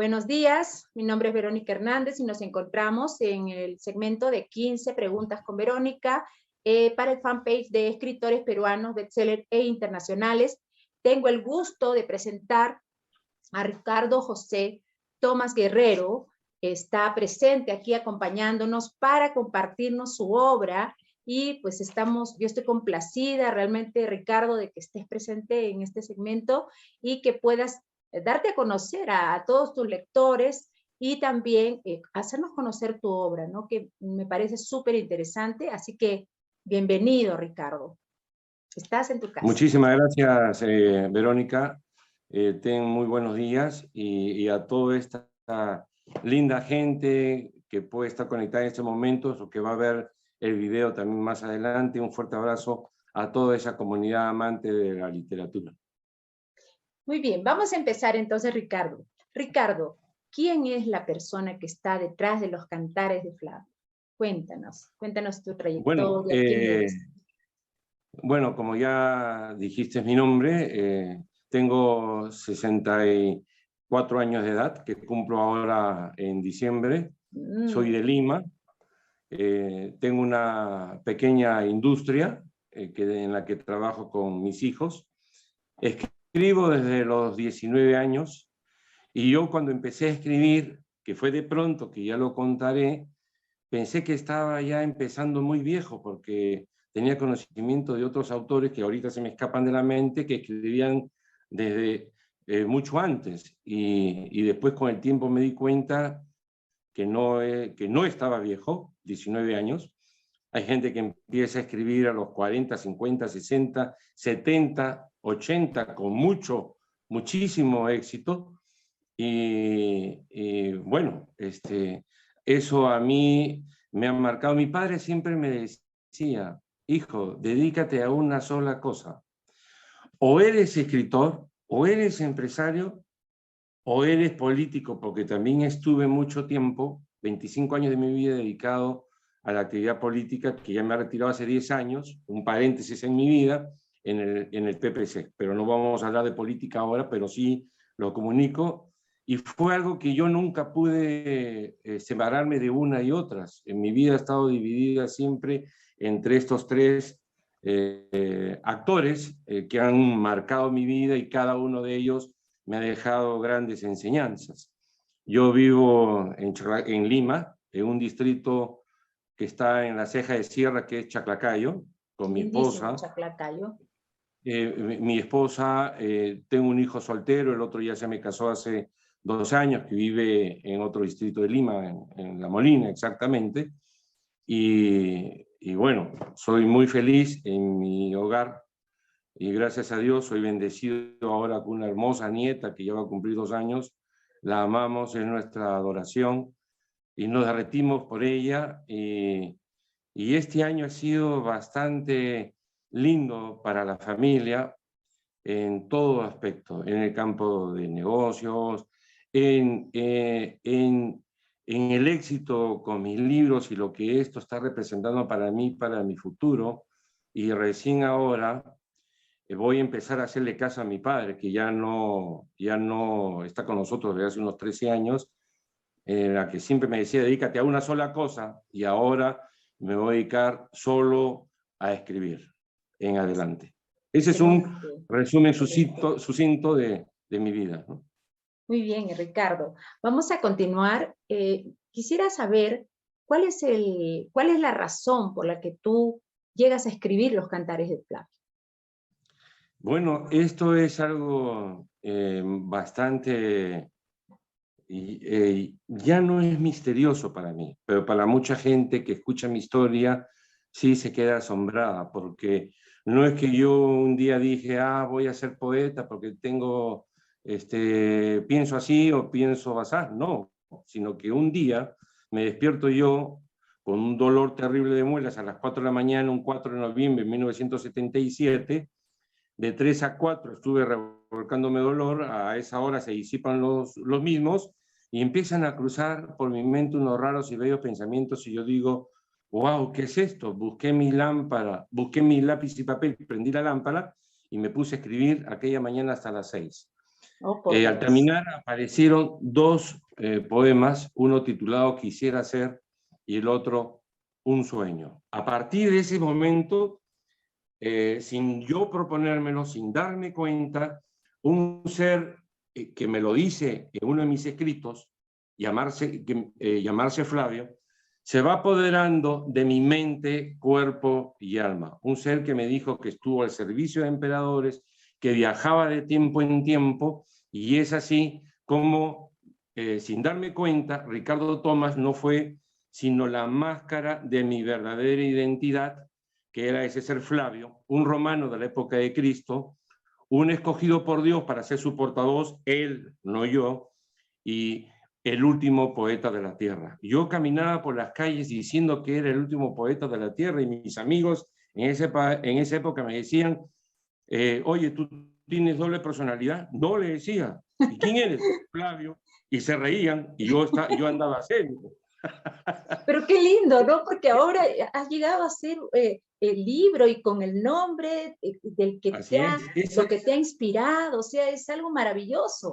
Buenos días, mi nombre es Verónica Hernández y nos encontramos en el segmento de 15 preguntas con Verónica para el fanpage de escritores peruanos, bestseller e internacionales. Tengo el gusto de presentar a Ricardo José Tomás Guerrero. Está presente aquí acompañándonos para compartirnos su obra y pues yo estoy complacida realmente, Ricardo, de que estés presente en este segmento y que puedas darte a conocer a todos tus lectores y también hacernos conocer tu obra, ¿no? Que me parece súper interesante, así que bienvenido, Ricardo. Estás en tu casa. Muchísimas gracias, Verónica. Ten muy buenos días y a toda esta linda gente que puede estar conectada en este momento o que va a ver el video también más adelante. Un fuerte abrazo a toda esa comunidad amante de la literatura. Muy bien, vamos a empezar entonces, Ricardo. Ricardo, ¿quién es la persona que está detrás de los cantares de Flavio? Cuéntanos tu trayectoria. Bueno, como ya dijiste mi nombre, tengo 64 años de edad, que cumplo ahora en diciembre. Soy de Lima. Tengo una pequeña industria en la que trabajo con mis hijos. Escribo desde los 19 años y yo cuando empecé a escribir, que fue de pronto, que ya lo contaré, pensé que estaba ya empezando muy viejo porque tenía conocimiento de otros autores que ahorita se me escapan de la mente, que escribían desde mucho antes. Y después con el tiempo me di cuenta que no estaba viejo, 19 años. Hay gente que empieza a escribir a los 40, 50, 60, 70, 80, con muchísimo éxito. Y bueno, eso a mí me ha marcado. Mi padre siempre me decía, hijo, dedícate a una sola cosa. O eres escritor, o eres empresario, o eres político, porque también estuve mucho tiempo, 25 años de mi vida dedicado a la actividad política, que ya me he retirado hace 10 años, un paréntesis en mi vida, en el PPC. Pero no vamos a hablar de política ahora, pero sí lo comunico. Y fue algo que yo nunca pude separarme de una y otras. En mi vida ha estado dividida siempre entre estos tres actores que han marcado mi vida y cada uno de ellos me ha dejado grandes enseñanzas. Yo vivo en Lima, en un distrito que está en la ceja de sierra, que es Chaclacayo, con mi esposa. Chaclacayo. Mi esposa, tengo un hijo soltero, el otro ya se me casó hace 2 años, que vive en otro distrito de Lima, en La Molina exactamente. Y bueno, soy muy feliz en mi hogar y gracias a Dios soy bendecido ahora con una hermosa nieta que ya va a cumplir 2 años. La amamos, es nuestra adoración y nos derretimos por ella. Y este año ha sido bastante lindo para la familia en todo aspecto, en el campo de negocios, en el éxito con mis libros y lo que esto está representando para mí, para mi futuro. Y recién ahora voy a empezar a hacerle caso a mi padre, que ya no está con nosotros desde hace unos 13 años, la que siempre me decía, dedícate a una sola cosa, y ahora me voy a dedicar solo a escribir en adelante. Ese es un resumen sucinto de mi vida, ¿no? Muy bien, Ricardo. Vamos a continuar. Quisiera saber cuál es la razón por la que tú llegas a escribir los cantares de Flavio. Bueno, esto es algo bastante... ya no es misterioso para mí, pero para mucha gente que escucha mi historia sí se queda asombrada, porque no es que yo un día dije, voy a ser poeta porque pienso así o pienso así, no, sino que un día me despierto yo con un dolor terrible de muelas a las 4 de la mañana, un 4 de noviembre de 1977, de 3 a 4 estuve revolcándome dolor, a esa hora se disipan los mismos y empiezan a cruzar por mi mente unos raros y bellos pensamientos y yo digo, wow, ¿qué es esto? Busqué mi lámpara, busqué mi lápiz y papel, prendí la lámpara y me puse a escribir aquella mañana hasta las 6. Oh, por Al Dios. terminar aparecieron dos poemas, uno titulado Quisiera ser y el otro Un sueño. A partir de ese momento, sin yo proponérmelo, sin darme cuenta, un ser que me lo dice en uno de mis escritos, llamarse Flavio, se va apoderando de mi mente, cuerpo y alma. Un ser que me dijo que estuvo al servicio de emperadores, que viajaba de tiempo en tiempo, y es así como, sin darme cuenta, Ricardo Thomas no fue sino la máscara de mi verdadera identidad, que era ese ser Flavio, un romano de la época de Cristo, un escogido por Dios para ser su portavoz, él, no yo, y el último poeta de la tierra. Yo caminaba por las calles diciendo que era el último poeta de la tierra, y mis amigos en esa época me decían, oye, ¿tú tienes doble personalidad? No, le decía. ¿Y quién eres? Flavio. Y se reían, y yo andaba serio. Pero qué lindo, ¿no? Porque ahora has llegado a ser el libro y con el nombre del que Así lo que te ha inspirado, o sea, es algo maravilloso.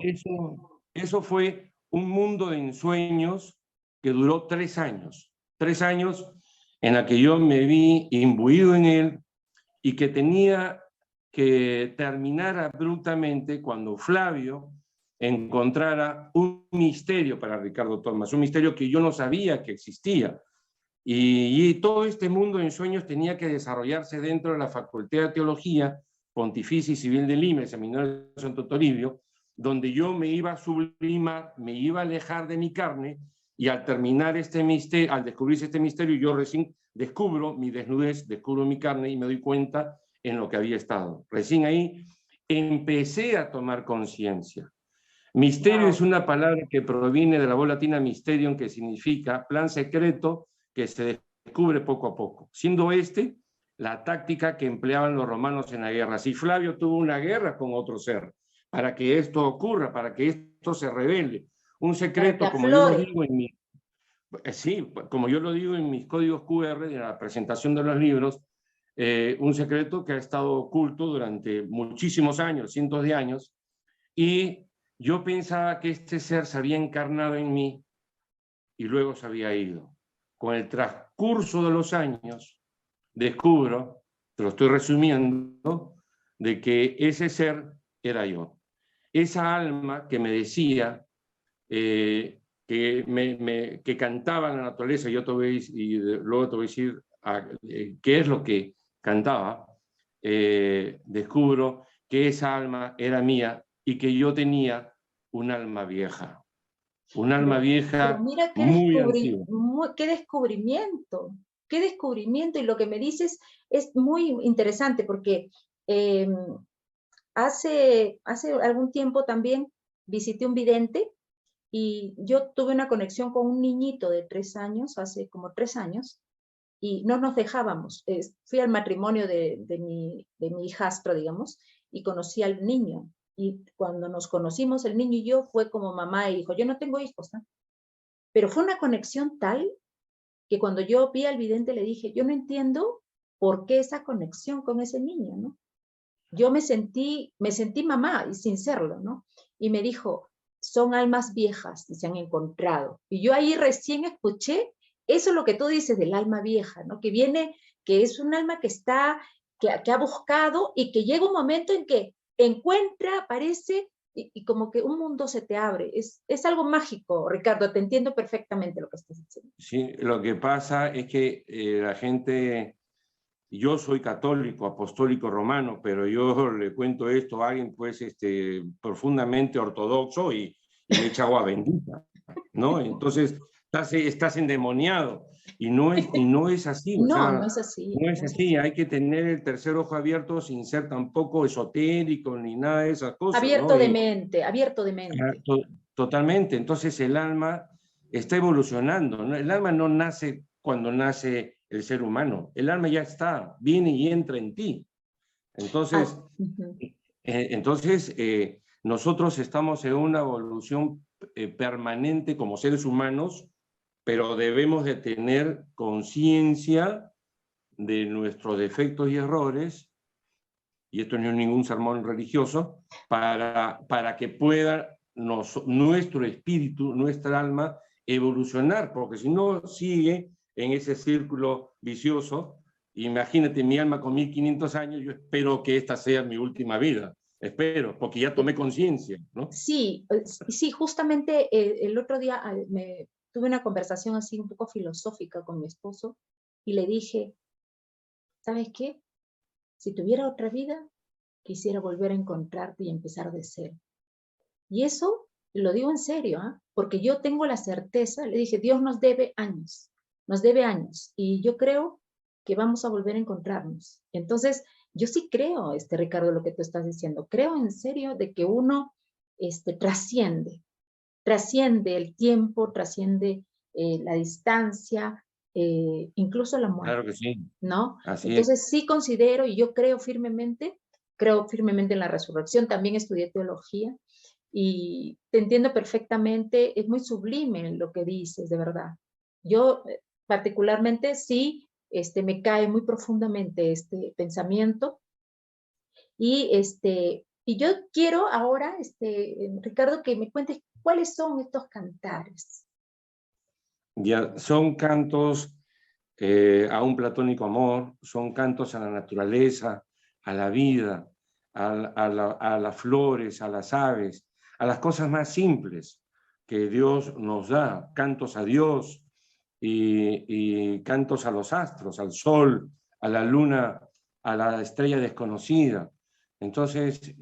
Eso fue un mundo de ensueños que duró 3 años. 3 años en la que yo me vi imbuido en él y que tenía que terminar abruptamente cuando Flavio encontrara un misterio para Ricardo Thomas, un misterio que yo no sabía que existía. Y todo este mundo de ensueños tenía que desarrollarse dentro de la Facultad de Teología Pontificia y Civil de Lima, el Seminario de Santo Toribio, donde yo me iba a sublimar, me iba a alejar de mi carne, y al terminar este misterio, al descubrirse este misterio, yo recién descubro mi desnudez, descubro mi carne y me doy cuenta en lo que había estado. Recién ahí empecé a tomar conciencia. Misterio Wow. es una palabra que proviene de la voz latina mysterium, que significa plan secreto que se descubre poco a poco, siendo la táctica que empleaban los romanos en la guerra. Si Flavio tuvo una guerra con otro ser, para que esto ocurra, para que esto se revele, un Para que secreto, como yo lo aflore. digo como yo lo digo en mis códigos QR de la presentación de los libros, un secreto que ha estado oculto durante muchísimos años, cientos de años, y yo pensaba que este ser se había encarnado en mí y luego se había ido. Con el transcurso de los años, descubro, te lo estoy resumiendo, de que ese ser era yo. Esa alma que me decía, que cantaba en la naturaleza, yo te voy a decir, y luego te voy a decir qué es lo que cantaba, descubro que esa alma era mía y que yo tenía un alma vieja. Un alma Pero vieja mira muy antigua. qué descubrimiento, y lo que me dices es muy interesante porque eh, hace algún tiempo también visité un vidente y yo tuve una conexión con un niñito de 3 años, hace como 3 años, y no nos dejábamos. Fui al matrimonio de mi hijastro, digamos, y conocí al niño. Y cuando nos conocimos, el niño y yo, fue como mamá e hijo. Yo no tengo hijos, ¿no? Pero fue una conexión tal que cuando yo vi al vidente le dije, yo no entiendo por qué esa conexión con ese niño, ¿no? Yo me sentí mamá y sin serlo, ¿no? Y me dijo, son almas viejas y se han encontrado. Y yo ahí recién escuché eso, lo que tú dices del alma vieja, ¿no? Que viene, que es un alma que está, que ha buscado y que llega un momento en que encuentra, aparece y como que un mundo se te abre. Es algo mágico, Ricardo, te entiendo perfectamente lo que estás diciendo. Sí, lo que pasa es que la gente, yo soy católico, apostólico romano, pero yo le cuento esto a alguien pues profundamente ortodoxo y le echa agua bendita, ¿no? Entonces estás endemoniado y no es así, o No, no sea, es así, no es no es así, así. hay que tener el tercer ojo abierto sin ser tampoco esotérico ni nada de esas cosas, ¿no? Abierto de Ah, mente. Totalmente. Entonces el alma está evolucionando, ¿no? El alma no nace cuando nace el ser humano. El alma ya está, viene y entra en ti. Ah, Entonces, uh-huh. nosotros estamos en una evolución permanente como seres humanos, pero debemos de tener conciencia de nuestros defectos y errores y esto no es ningún sermón religioso, para que pueda nuestro espíritu, nuestra alma, evolucionar, porque si no sigue en ese círculo vicioso. Imagínate, mi alma con 1500 años, yo espero que esta sea mi última vida, espero, porque ya tomé conciencia, ¿no? Sí, sí, justamente el otro día tuve una conversación así un poco filosófica con mi esposo y le dije, ¿sabes qué? Si tuviera otra vida, quisiera volver a encontrarte y empezar de cero. Y eso lo digo en serio, ¿eh? Porque yo tengo la certeza, le dije, Dios nos debe años, y yo creo que vamos a volver a encontrarnos. Entonces, yo sí creo, Ricardo, lo que tú estás diciendo, creo en serio de que uno trasciende el tiempo, trasciende la distancia, incluso la muerte, Claro que sí, ¿no? así es. Entonces sí considero y yo creo firmemente en la resurrección, también estudié teología y te entiendo perfectamente, es muy sublime lo que dices, de verdad. Yo particularmente sí, me cae muy profundamente este pensamiento y, y yo quiero ahora, Ricardo, que me cuentes cuáles son estos cantares. Ya, son cantos a un platónico amor, son cantos a la naturaleza, a la vida, a las flores, a las aves, a las cosas más simples que Dios nos da, cantos a Dios y cantos a los astros, al sol, a la luna, a la estrella desconocida. Entonces,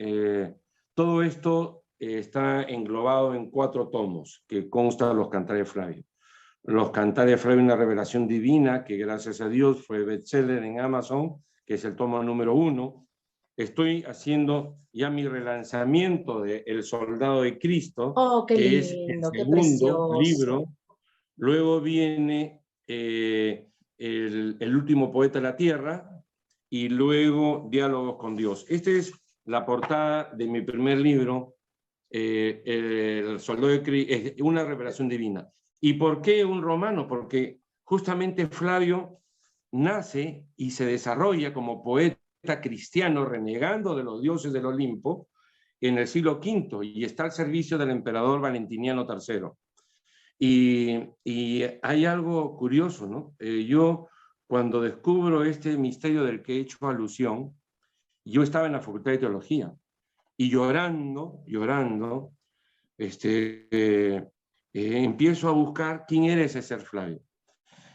todo esto está englobado en 4 tomos que constan los cantares Flavio. Los Cantares Flavio, una revelación divina que gracias a Dios fue bestseller en Amazon, que es el tomo número 1. Estoy haciendo ya mi relanzamiento de El Soldado de Cristo, Oh, qué que es el lindo, qué segundo precioso. libro. Luego viene el último poeta de la tierra y luego Diálogos con Dios. Esta es la portada de mi primer libro, El Soldado de Cristo, es una revelación divina. ¿Y por qué un romano? Porque justamente Flavio nace y se desarrolla como poeta cristiano renegando de los dioses del Olimpo en el siglo V y está al servicio del emperador Valentiniano III. Y hay algo curioso, ¿no? Yo cuando descubro este misterio del que he hecho alusión, yo estaba en la Facultad de Teología y llorando, empiezo a buscar quién era ese ser Flavio.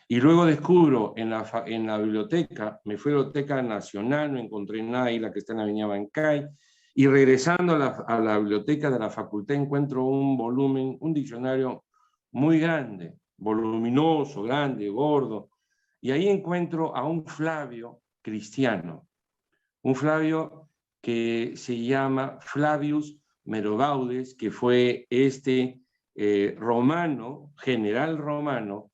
Y luego descubro en la biblioteca, me fui a la Biblioteca Nacional, no encontré nada ahí, la que está en la Avenida Bancay, y regresando a la biblioteca de la facultad encuentro un volumen, un diccionario muy grande, voluminoso, grande, gordo, y ahí encuentro a un Flavio cristiano, un Flavio que se llama Flavius Merogaudes, que fue romano, general romano,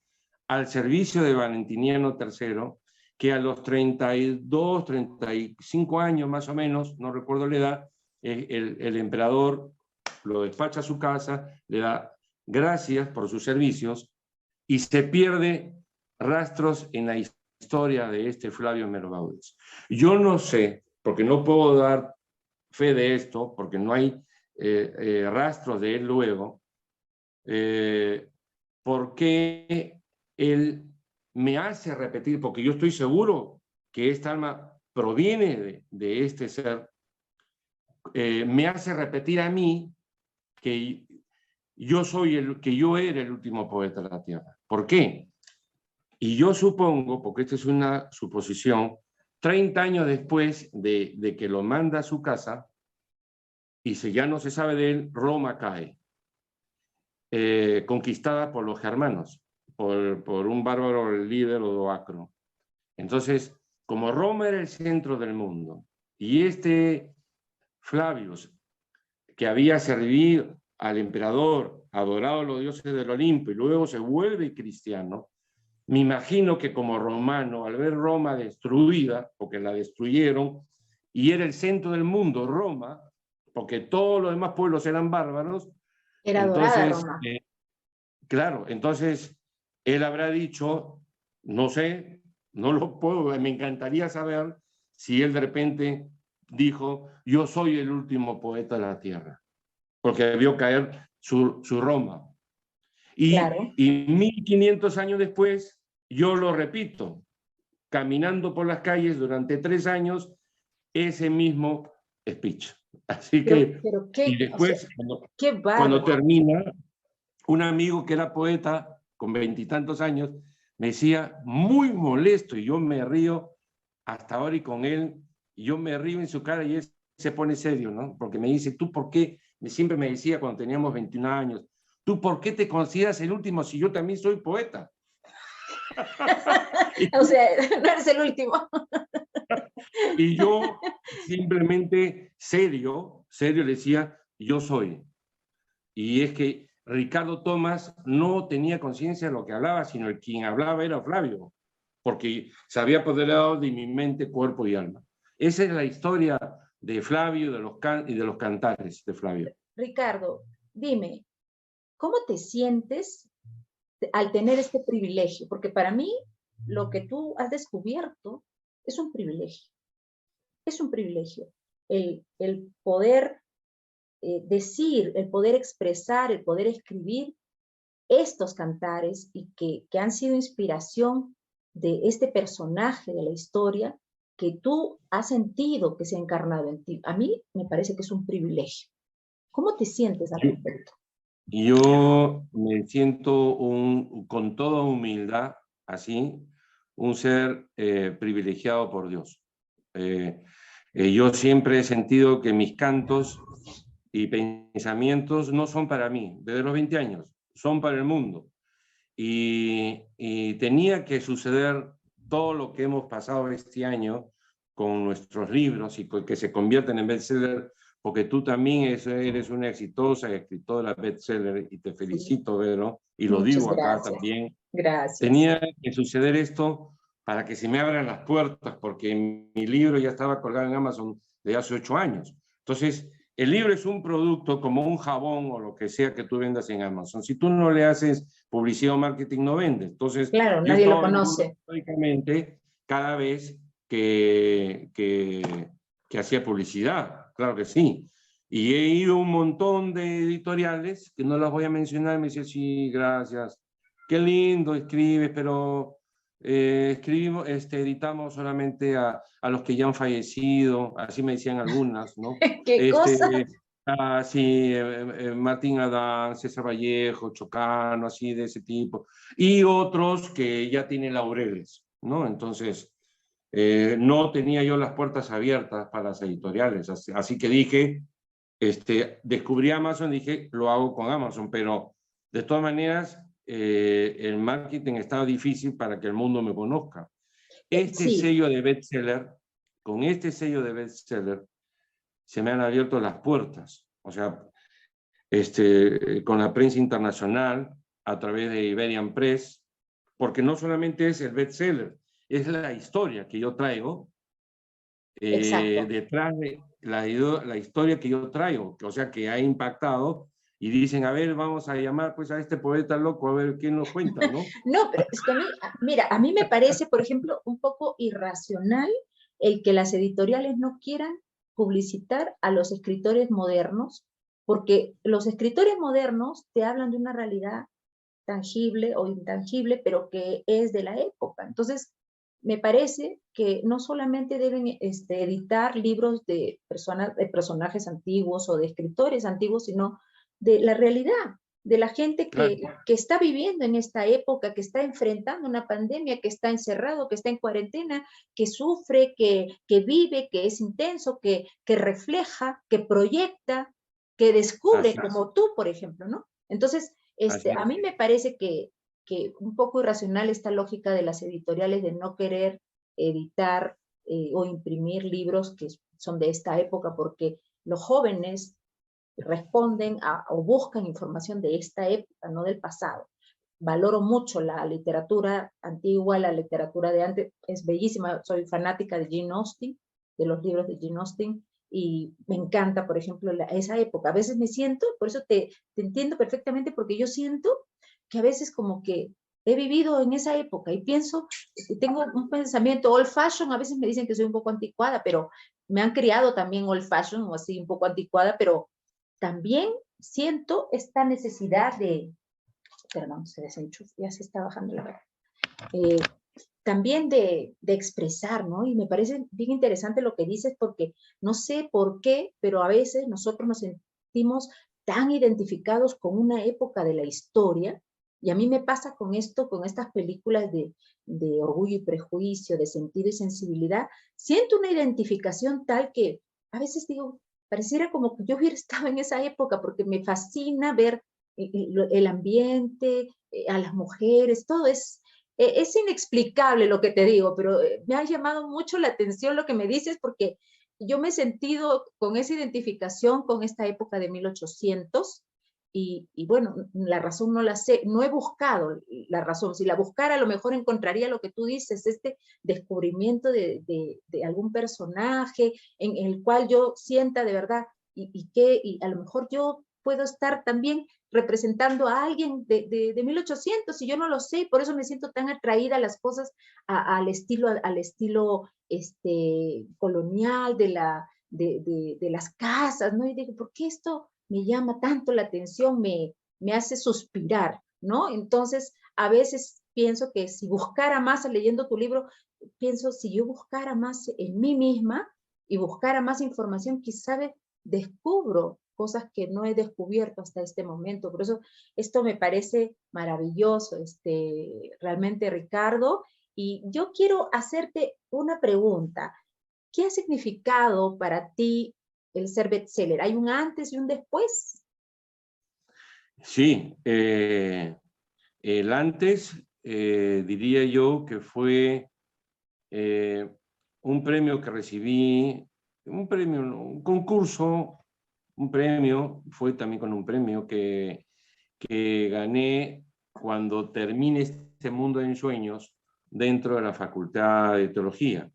al servicio de Valentiniano III, que a los 32, 35 años más o menos, no recuerdo la edad, el emperador lo despacha a su casa, le da gracias por sus servicios y se pierde rastros en la historia de este Flavio Merogaudes. Yo no sé, porque no puedo dar fe de esto, porque no hay rastros de él luego, por qué él me hace repetir, porque yo estoy seguro que esta alma proviene de este ser, me hace repetir a mí que que yo era el último poeta de la tierra. ¿Por qué? Y yo supongo, porque esta es una suposición, 30 años después de que lo manda a su casa, y si ya no se sabe de él, Roma cae, conquistada por los germanos, por un bárbaro líder Odoacro. Entonces, como Roma era el centro del mundo, y este Flavius, que había servido al emperador, adorado a los dioses del Olimpo, y luego se vuelve cristiano, me imagino que como romano, al ver Roma destruida, porque la destruyeron, y era el centro del mundo, Roma, porque todos los demás pueblos eran bárbaros, Era adorada entonces, Roma. claro, entonces él habrá dicho, no sé, no lo puedo, me encantaría saber si él de repente dijo, yo soy el último poeta de la tierra, porque vio caer su Roma. Claro. Y 1500 años después, yo lo repito, caminando por las calles durante 3 años, ese mismo speech. Así que, Pero qué, y después, o sea, qué cuando bárbaro. termina, un amigo que era poeta, con 20 y tantos años, me decía, muy molesto, y yo me río hasta ahora y con él, y yo me río en su cara y él se pone serio, ¿no? Porque me dice, ¿tú por qué? Siempre me decía cuando teníamos 21 años, ¿tú por qué te consideras el último si yo también soy poeta? O sea, no eres el último. Y yo simplemente serio le decía, yo soy. Y es que Ricardo Tomás no tenía conciencia de lo que hablaba, sino el quien hablaba era Flavio, porque se había apoderado de mi mente, cuerpo y alma. Esa es la historia de Flavio y de los cantares de Flavio. Ricardo, dime, ¿cómo te sientes al tener este privilegio? Porque para mí, lo que tú has descubierto es un privilegio. Es un privilegio. El poder decir, el poder expresar, el poder escribir estos cantares y que han sido inspiración de este personaje de la historia que tú has sentido que se ha encarnado en ti. A mí me parece que es un privilegio. ¿Cómo te sientes al respecto? Yo me siento con toda humildad, así, un ser privilegiado por Dios. Yo siempre he sentido que mis cantos y pensamientos no son para mí, desde los 20 años, son para el mundo. Y tenía que suceder todo lo que hemos pasado este año con nuestros libros y que se convierten en bestseller, porque tú también eres una exitosa escritora bestseller y te felicito, Vero, y lo Muchas digo acá gracias. también. Gracias. Tenía que suceder esto para que se me abran las puertas, porque mi libro ya estaba colgado en Amazon de hace 8 años. Entonces, el libro es un producto como un jabón o lo que sea que tú vendas en Amazon. Si tú no le haces publicidad o marketing, no vendes. Entonces, Claro, yo nadie lo estaba vendiendo conoce. históricamente cada vez que hacía publicidad. Claro que sí. Y he ido a un montón de editoriales, que no las voy a mencionar, me dice, sí, gracias. Qué lindo escribes, pero editamos solamente a los que ya han fallecido, así me decían algunas, ¿no? ¿Qué cosa? Sí, Martín Adán, César Vallejo, Chocano, así de ese tipo, y otros que ya tienen laureles, ¿no? Entonces, no tenía yo las puertas abiertas para las editoriales, así que dije, descubrí Amazon, dije, lo hago con Amazon, pero de todas maneras, el marketing estaba difícil para que el mundo me conozca. Este Sí, sello de bestseller, con este sello de bestseller, se me han abierto las puertas. O sea, con la prensa internacional, a través de Iberian Press, porque no solamente es el bestseller, es la historia que yo traigo exacto. detrás de la historia que yo traigo, o sea, que ha impactado y dicen, a ver, vamos a llamar pues a este poeta loco, a ver quién nos cuenta, ¿no? No, pero es que a mí, mira, a mí me parece, por ejemplo, un poco irracional el que las editoriales no quieran publicitar a los escritores modernos, porque los escritores modernos te hablan de una realidad tangible o intangible, pero que es de la época. Entonces, me parece que no solamente deben editar libros de personajes antiguos o de escritores antiguos, sino de la realidad, de la gente Claro. que está viviendo en esta época, que está enfrentando una pandemia, que está encerrado, que está en cuarentena, que sufre, que vive, que es intenso, que refleja, que proyecta, que descubre, como tú, por ejemplo, ¿no? Entonces, a mí me parece que un poco irracional esta lógica de las editoriales de no querer editar o imprimir libros que son de esta época, porque los jóvenes responden o buscan información de esta época, no del pasado. Valoro mucho la literatura antigua, la literatura de antes, es bellísima, soy fanática de Jane Austen, de los libros de Jane Austen, y me encanta, por ejemplo, esa época. A veces me siento, por eso te entiendo perfectamente, porque yo siento que a veces como que he vivido en esa época y pienso, tengo un pensamiento old fashion, a veces me dicen que soy un poco anticuada, pero me han criado también old fashion, o así un poco anticuada, pero también siento esta necesidad de, perdón, se desenchufa, ya se está bajando la verdad. También de expresar, ¿no? Y me parece bien interesante lo que dices, porque no sé por qué, pero a veces nosotros nos sentimos tan identificados con una época de la historia, y a mí me pasa con esto, con estas películas de Orgullo y Prejuicio, de Sentido y Sensibilidad, siento una identificación tal que a veces digo, pareciera como que yo hubiera estado en esa época, porque me fascina ver el ambiente, a las mujeres, todo es inexplicable lo que te digo, pero me ha llamado mucho la atención lo que me dices, porque yo me he sentido con esa identificación con esta época de 1800, y bueno, la razón no la sé, no he buscado la razón. Si la buscara, a lo mejor encontraría lo que tú dices, este descubrimiento de algún personaje en el cual yo sienta de verdad, y a lo mejor yo puedo estar también representando a alguien de 1800, y yo no lo sé, por eso me siento tan atraída a las cosas, al estilo colonial de las casas, ¿no? Y digo, ¿por qué esto me llama tanto la atención, me hace suspirar, ¿no? Entonces, a veces pienso que si buscara más leyendo tu libro, pienso, si yo buscara más en mí misma y buscara más información, quizá descubro cosas que no he descubierto hasta este momento. Por eso esto me parece maravilloso, realmente, Ricardo. Y yo quiero hacerte una pregunta. ¿Qué ha significado para ti el ser bestseller? ¿Hay un antes y un después? Sí, el antes diría yo que fue un premio que recibí, un premio, un concurso, un premio, fue también con un premio que gané cuando terminé este mundo de ensueños dentro de la Facultad de Teología.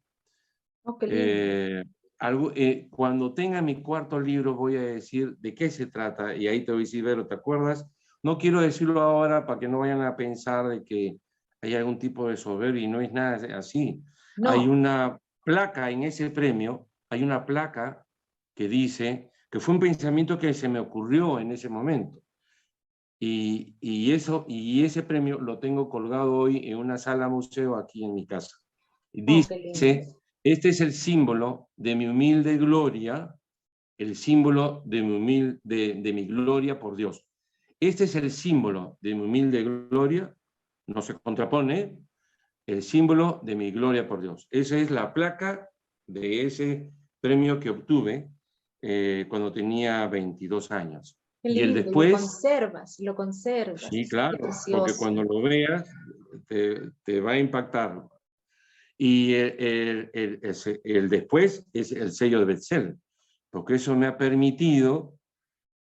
Oh, qué lindo. Cuando tenga mi cuarto libro voy a decir de qué se trata, y ahí te voy a decir, Vero, ¿te acuerdas? No quiero decirlo ahora para que no vayan a pensar de que hay algún tipo de soberbia, y no es nada así. Hay No, una placa en ese premio, hay una placa que dice que fue un pensamiento que se me ocurrió en ese momento. Y ese premio lo tengo colgado hoy en una sala museo aquí en mi casa. Y oh, qué lindo. dice, este es el símbolo de mi humilde gloria, el símbolo de mi gloria por Dios. Este es el símbolo de mi humilde gloria, no se contrapone, el símbolo de mi gloria por Dios. Esa es la placa de ese premio que obtuve cuando tenía 22 años. Qué Y el lindo. Y lo después, conservas, lo conservas. sí, Qué claro, porque precioso. cuando lo veas te va a impactar. Y el después es el sello de bestseller, porque eso me ha permitido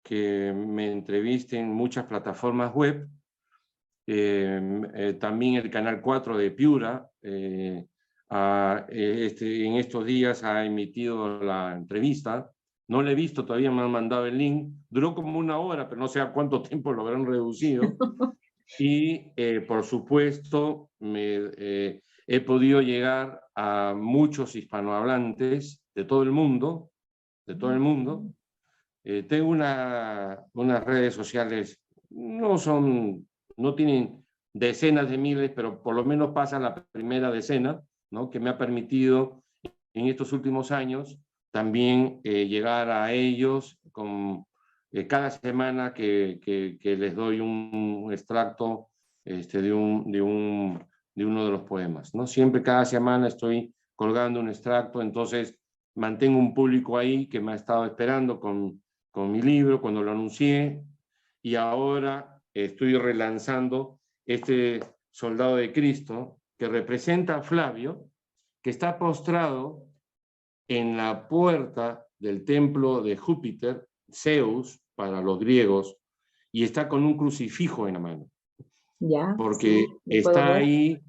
que me entreviste en muchas plataformas web, también el Canal 4 de Piura, en estos días ha emitido la entrevista. No la he visto, todavía me han mandado el link. Duró como 1 hora, pero no sé a cuánto tiempo lo habrán reducido. Y, por supuesto, he podido llegar a muchos hispanohablantes de todo el mundo, de todo el mundo. Tengo unas redes sociales, no tienen decenas de miles, pero por lo menos pasan la primera decena, ¿no? Que me ha permitido en estos últimos años también llegar a ellos con cada semana que les doy un extracto de uno de los poemas, ¿no? Siempre cada semana estoy colgando un extracto, entonces mantengo un público ahí que me ha estado esperando con mi libro cuando lo anuncié, y ahora estoy relanzando este Soldado de Cristo, que representa a Flavio, que está postrado en la puerta del templo de Júpiter, Zeus para los griegos, y está con un crucifijo en la mano, Ya, porque sí, lo puedo ver.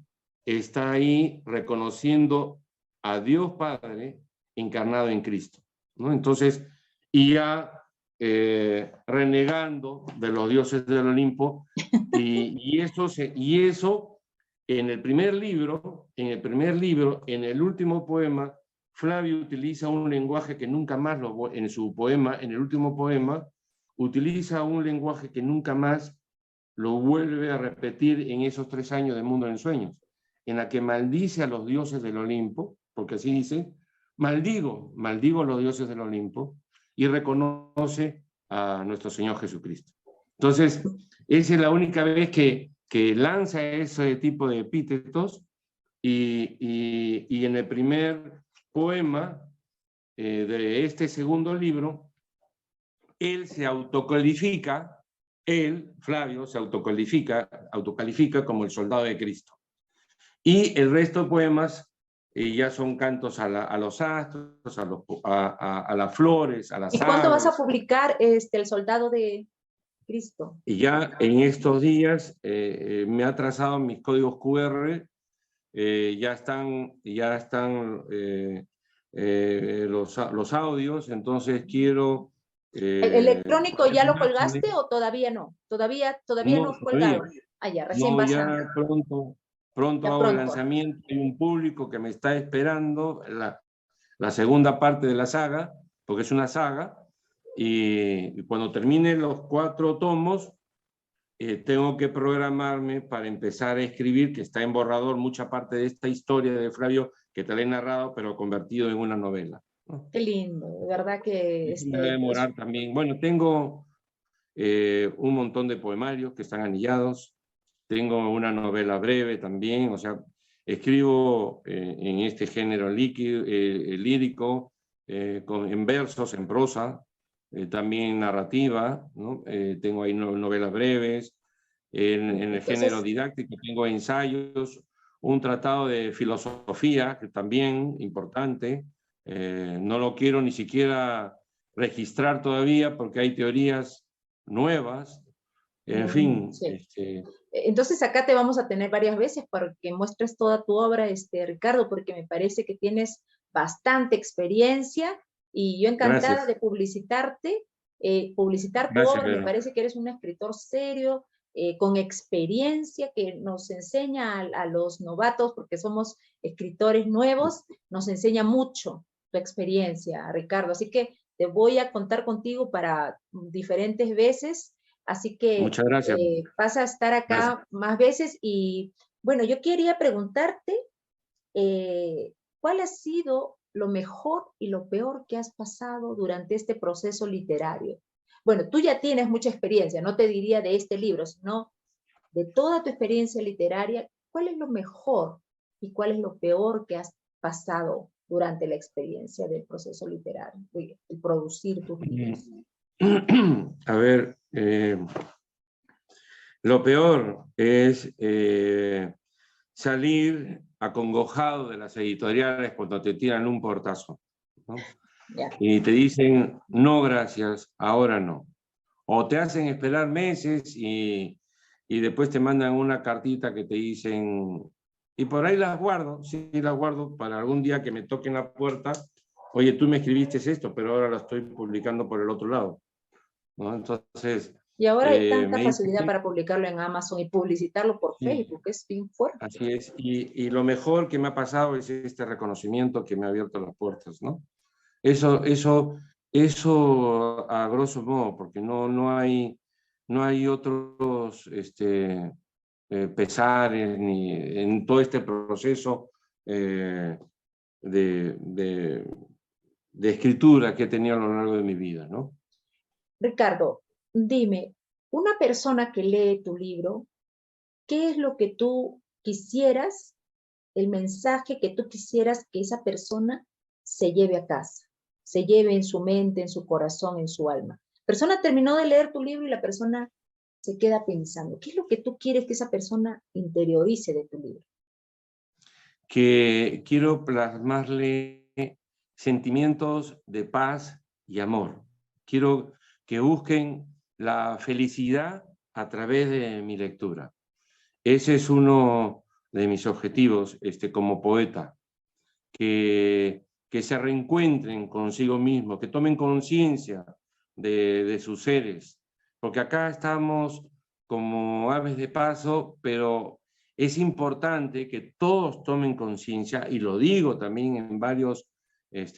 está ahí reconociendo a Dios Padre encarnado en Cristo, ¿no? Entonces, y ya renegando de los dioses del Olimpo, y eso en el primer libro, en el último poema, Flavio utiliza un lenguaje que nunca más, en su poema, en el último poema, utiliza un lenguaje que nunca más lo vuelve a repetir en esos 3 años de Mundo en Sueños, en la que maldice a los dioses del Olimpo, porque así dice, maldigo a los dioses del Olimpo, y reconoce a nuestro Señor Jesucristo. Entonces, esa es la única vez que lanza ese tipo de epítetos, y en el primer poema de este segundo libro, él se autocalifica, Flavio, se autocalifica como el soldado de Cristo. Y el resto de poemas ya son cantos a los astros, a las flores, a las ¿Y cuándo vas a aves. publicar El soldado de Cristo? Y ya en estos días me ha trazado mis códigos QR, ya están los audios, entonces quiero... ¿El electrónico ya lo colgaste o todavía no? Todavía no has colgado. Ah, ya, recién vas a... Ya pronto hago el lanzamiento. Hay un público que me está esperando la segunda parte de la saga, porque es una saga, y cuando termine los 4 tomos, tengo que programarme para empezar a escribir, que está en borrador mucha parte de esta historia de Flavio que te la he narrado, pero convertido en una novela, ¿no? Qué lindo, de verdad que... Me va a demorar también. Bueno, tengo un montón de poemarios que están anillados, tengo una novela breve también, o sea, escribo en este género lírico, en versos, en prosa, también narrativa, ¿no? Tengo ahí novelas breves, en el género didáctico tengo ensayos, un tratado de filosofía, que también importante, no lo quiero ni siquiera registrar todavía porque hay teorías nuevas, en fin. Sí. Entonces acá te vamos a tener varias veces para que muestres toda tu obra, Ricardo, porque me parece que tienes bastante experiencia y yo encantada Gracias. de publicitarte, publicitar tu obra. Me parece que eres un escritor serio, con experiencia, que nos enseña a los novatos, porque somos escritores nuevos, nos enseña mucho tu experiencia, Ricardo. Así que te voy a contar contigo para diferentes veces. Así que muchas gracias. vas a estar acá más veces. Y bueno, yo quería preguntarte, ¿cuál ha sido lo mejor y lo peor que has pasado durante este proceso literario? Bueno, tú ya tienes mucha experiencia, no te diría de este libro, sino de toda tu experiencia literaria. ¿Cuál es lo mejor y cuál es lo peor que has pasado durante la experiencia del proceso literario, el producir tus libros? A ver, lo peor es salir acongojado de las editoriales cuando te tiran un portazo, ¿no? Y te dicen, no, gracias, ahora no. O te hacen esperar meses y después te mandan una cartita que te dicen, y por ahí las guardo, sí, las guardo para algún día que me toquen la puerta. Oye, tú me escribiste esto, pero ahora lo estoy publicando por el otro lado, ¿no? Entonces... Y ahora hay tanta facilidad para publicarlo en Amazon y publicitarlo por Facebook, es bien fuerte. Así es, y lo mejor que me ha pasado es este reconocimiento que me ha abierto las puertas, ¿no? Eso a grosso modo, porque no hay otros pesares ni en todo este proceso de escritura que he tenido a lo largo de mi vida, ¿no? Ricardo, dime, una persona que lee tu libro, ¿qué es lo que tú quisieras, el mensaje que tú quisieras que esa persona se lleve a casa, se lleve en su mente, en su corazón, en su alma? La persona terminó de leer tu libro y la persona se queda pensando, ¿qué es lo que tú quieres que esa persona interiorice de tu libro? Que quiero plasmarle sentimientos de paz y amor. Quiero que busquen la felicidad a través de mi lectura. Ese es uno de mis objetivos como poeta, que se reencuentren consigo mismos, que tomen conciencia de sus seres, porque acá estamos como aves de paso, pero es importante que todos tomen conciencia, y lo digo también en varios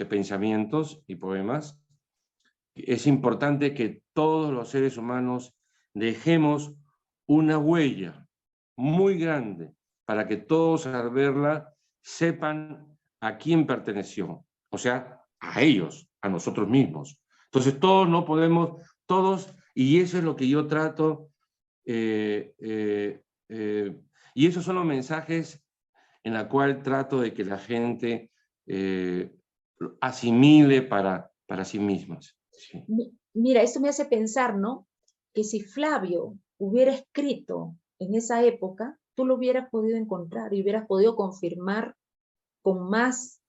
pensamientos y poemas. Es importante que todos los seres humanos dejemos una huella muy grande para que todos al verla sepan a quién perteneció, o sea, a ellos, a nosotros mismos. Entonces todos no podemos, y eso es lo que yo trato, y esos son los mensajes en la cual trato de que la gente asimile para sí mismas. Sí. Mira, esto me hace pensar, ¿no? Que si Flavio hubiera escrito en esa época, tú lo hubieras podido encontrar y hubieras podido confirmar con más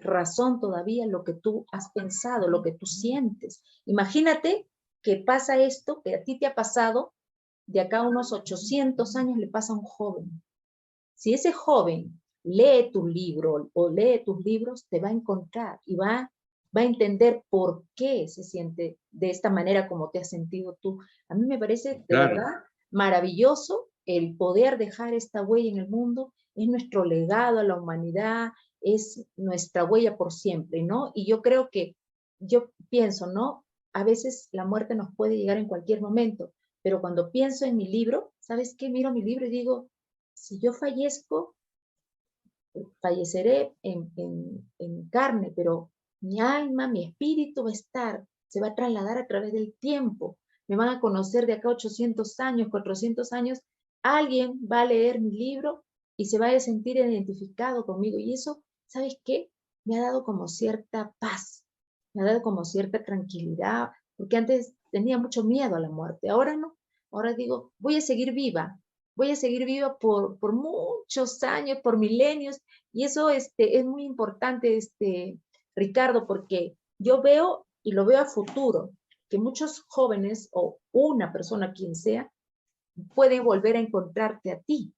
razón todavía lo que tú has pensado, lo que tú sientes. Imagínate que pasa esto, que a ti te ha pasado, de acá a unos 800 años le pasa a un joven. Si ese joven lee tu libro o lee tus libros, te va a encontrar y va a entender por qué se siente de esta manera como te has sentido tú. A mí me parece de verdad maravilloso el poder dejar esta huella en el mundo. Es nuestro legado a la humanidad, es nuestra huella por siempre, ¿no? Y yo creo que, yo pienso, ¿no? A veces la muerte nos puede llegar en cualquier momento, pero cuando pienso en mi libro, ¿sabes qué? Miro mi libro y digo, si yo fallezco, falleceré en carne, pero mi alma, mi espíritu va a estar, se va a trasladar a través del tiempo. Me van a conocer de acá 800 años, 400 años. Alguien va a leer mi libro y se va a sentir identificado conmigo. Y eso, ¿sabes qué? Me ha dado como cierta paz, me ha dado como cierta tranquilidad, porque antes tenía mucho miedo a la muerte. Ahora no. Ahora digo, voy a seguir viva por muchos años, por milenios, y eso es muy importante, Ricardo, porque yo veo, y lo veo a futuro, que muchos jóvenes, o una persona, quien sea, puede volver a encontrarte a ti,